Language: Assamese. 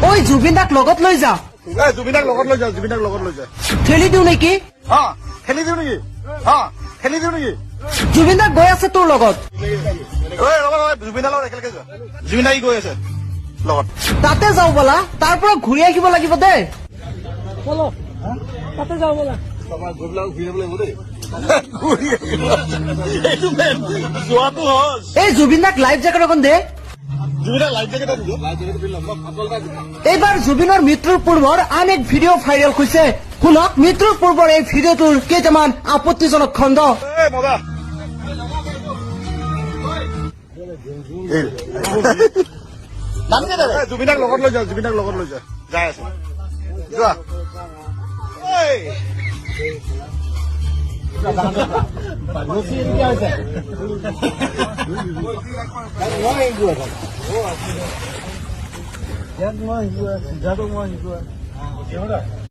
ঐ জুবিন দাক লগত লৈ যা। জুবিনাক লগত লৈ যা, জুবিনাক লগত লৈ যা। ঠেলি দিওঁ নেকি? খেলি দিওঁ নেকি? খেলি দিওঁ নেকি? জুবিন দাক গৈ আছে তোৰ লগত। জুবিনাৰ লগত একেলগে যোৱা। জুবিন দা গৈ আছে লগত। তাতে যাওঁ বলা, তাৰ পৰা ঘূৰি আহিব লাগিব দেই। তাতে যাওঁ বলা। এই জুবিন দাক লাইফ জেকেট এখন দে। এইবাৰ জুবিনৰ মৃত্যুৰ পূৰ্বৰ আন এক ভিডিঅ' ভাইৰেল হৈছে। শুনক মৃত্যুৰ পূৰ্বৰ এই ভিডিঅ'টোৰ কেইটামান আপত্তিজনক খণ্ড। জুবিনাক লগত লৈ যা, জুবিনাক লগত লৈ যা। যাই আছে যোৱা।